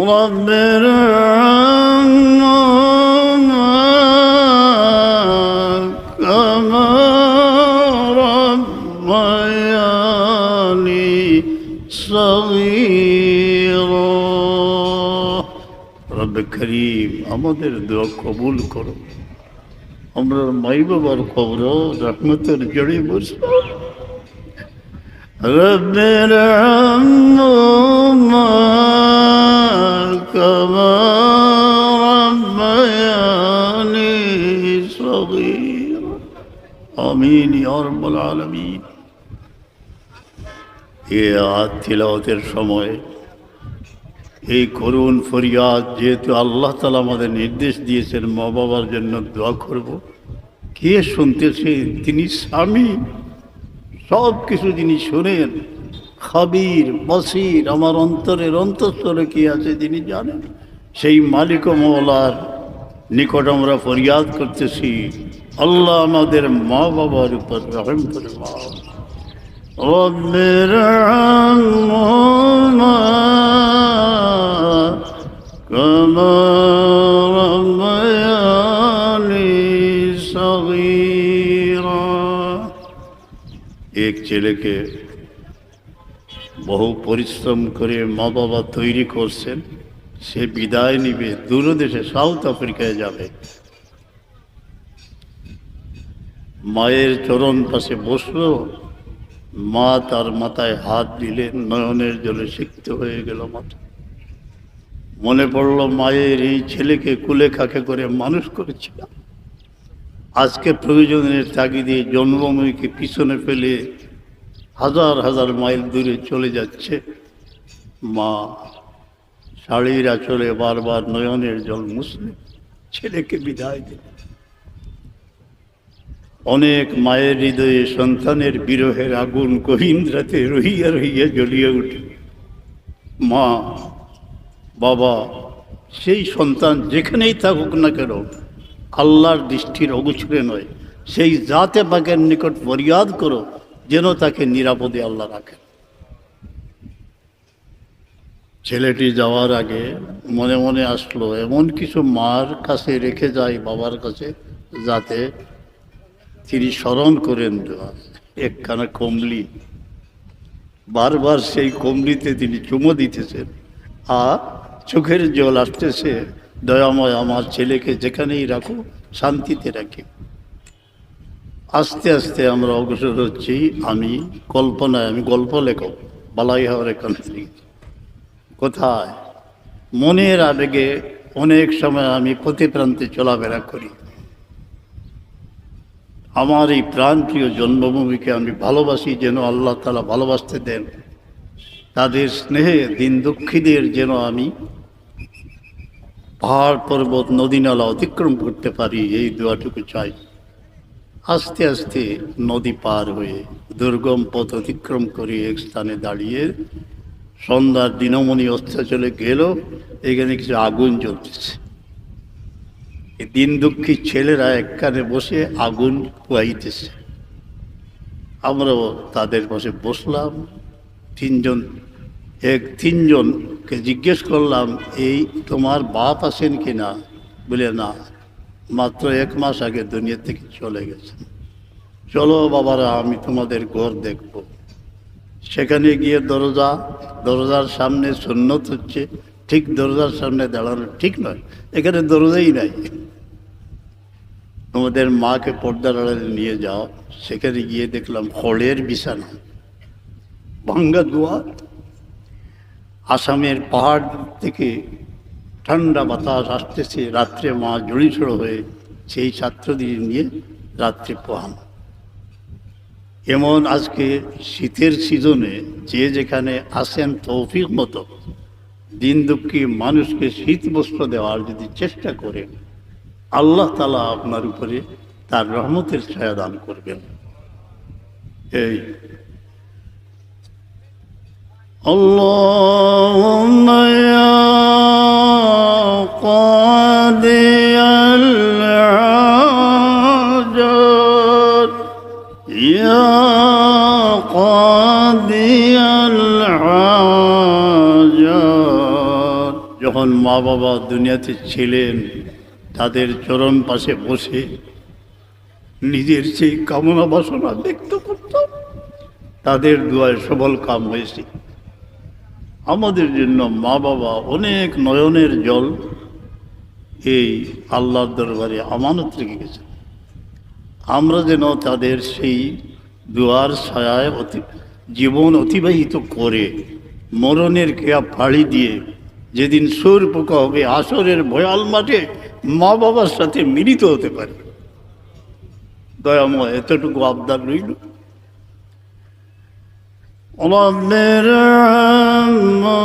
رب ارحمهما كما ربياني صغيرا رب করিম আমাদের দোয়া কবুল করো। আমরা মাই বাবার কবর রহমতের জড়ে বসবো। رب ارحمهما كما ربياني صغيرا آمين يا رب العالمين। এ আয়াত তিলাওয়াতের সময় এই করুণ ফরিয়াদ যেহেতু আল্লাহ তাআলা আমাদের নির্দেশ দিয়েছেন মা বাবার জন্য দোয়া করব, কে শুনতেছে? তিনি স্বামী, সব কিছু যিনি শোনেন, খাবির বসির, আমার অন্তরের অন্তঃস্থলে কি আছে তিনি জানেন। সেই মালিক ও মওলার নিকট আমরা ফরিয়াদ করতেছি, আল্লাহ আমাদের মা বাবার উপর রহম করে মাও। رب ارحمهما كما ربياني صغيرا। এক ছেলেকে বহু পরিশ্রম করে মা বাবা তৈরি করছেন, সে বিদায় নিবে, দূরদেশে সাউথ আফ্রিকায় যাবে। মায়ের চরণ পাশে বসলো, মা তার মাথায় হাত দিলেন, নয়নের জলে সিক্ত হয়ে গেল মাথা। মনে পড়ল মায়ের এই ছেলেকে কুলে খাকে করে মানুষ করেছিলাম, আজকে প্রয়োজনের তাগিদে জন্মভূমিকে পিছনে ফেলে হাজার হাজার মাইল দূরে চলে যাচ্ছে। মা শাড়ির আঁচলে বারবার নয়নের জল মুছলেন, ছেলেকে বিদায় দিলেন। অনেক মায়ের হৃদয়ে সন্তানের বিরহের আগুন গহীন রাতে রহিয়া রহিয়া জ্বলিয়ে উঠে। মা বাবা সেই সন্তান যেখানেই থাকুক না কেন, আল্লাহর দৃষ্টির অগোচরে নয়, সেই জাতে পাকের নিকট ফরিয়াদ করো যেন তাকে নিরাপদে আল্লাহ রাখেন। ছেলেটি যাওয়ার আগে মনে মনে আসলো এমন কিছু মার কাছে রেখে যায়, বাবার কাছে, যাতে তিনি স্মরণ করেন। একখানা কমলি, বারবার সেই কমলিতে তিনি চুমো দিতেছেন আর চোখের জল আসতেছে, দয়াময় আমার ছেলেকে যেখানেই রাখো শান্তিতে রাখি। আস্তে আস্তে আমরা অগ্রসর হচ্ছি। আমি কল্পনায়, আমি গল্প লেখক, বালাই হওয়ার এখান থেকে কোথায় মনের আবেগে অনেক সময় আমি প্রতি প্রান্তে চলাফেরা করি। আমার এই প্রাণপ্রিয় জন্মভূমিকে আমি ভালোবাসি, যেন আল্লাহ তাআলা ভালোবাসতে দেন। তাদের স্নেহে দিন দুঃখীদের যেন আমি পাহাড় পর্বত নদী নালা অতিক্রম করতে পারি, এই দোয়াটুকু চাই। আস্তে আস্তে নদী পার হয়ে দুর্গম পথ অতিক্রম করে এক স্থানে দাঁড়িয়ে সন্ধ্যার দিনমণি অস্ত চলে গেল। এখানে কিছু আগুন জ্বলতেছে। দিন দুঃখী ছেলেরা একখানে বসে আগুন পোয়াইতেছে। আমরাও তাদের পাশে বসলাম। তিনজনকে জিজ্ঞেস করলাম, এই তোমার বাপ আছেন কি না? বলে না, মাত্র 1 মাস আগে দুনিয়া থেকে চলে গেছে। চলো বাবারা, আমি তোমাদের ঘর দেখব। সেখানে গিয়ে দরজার সামনে সুন্নত হচ্ছে, ঠিক দরজার সামনে দাঁড়ানো ঠিক নয়, এখানে দরজাই নাই। তোমাদের মাকে পর্দার আড়ালে নিয়ে যাও। সেখানে গিয়ে দেখলাম খড়ের বিছানা, ভাঙ্গা দুয়ার। আসামের পাহাড় থেকে ঠান্ডা বাতাস আসতেছে, রাত্রে মা জড়িছড়ো হয়ে সেই ছাত্রদের নিয়ে রাত্রে পোহান। এমন আজকে শীতের সিজনে যে যেখানে আসেন তৌফিক মতো দিন দুঃখী মানুষকে শীত বস্ত্র দেওয়ার যদি চেষ্টা করেন, আল্লাহ তাআলা আপনার উপরে তার রহমতের ছায়া দান করবেন। এই আল্লাহুম্মা ইয়া কাদিয়াল হাজাত ইয়া কাদিয়াল হাজাত যখন মা বাবা দুনিয়াতে ছিলেন তাদের চরণ পাশে বসে নিজের সেই কামনা বাসনা ব্যক্ত করতাম, তাদের দোয়ায় সবল কাম হয়েছে। আমাদের জন্য মা বাবা অনেক নয়নের জল এই আল্লাহর দরবারে আমানত রেখে গেছে। আমরা যেন তাদের সেই দোয়ার ছায়ায় জীবন অতিবাহিত করে মরণের কেয়া ফাড়ি দিয়ে যেদিন সুর পোকা হবে আসরের ভয়াল মাঠে মা বাবার সাথে মিলিত হতে পারে। দয়াময় এতটুকু আবদার রইল। رب ارحمهما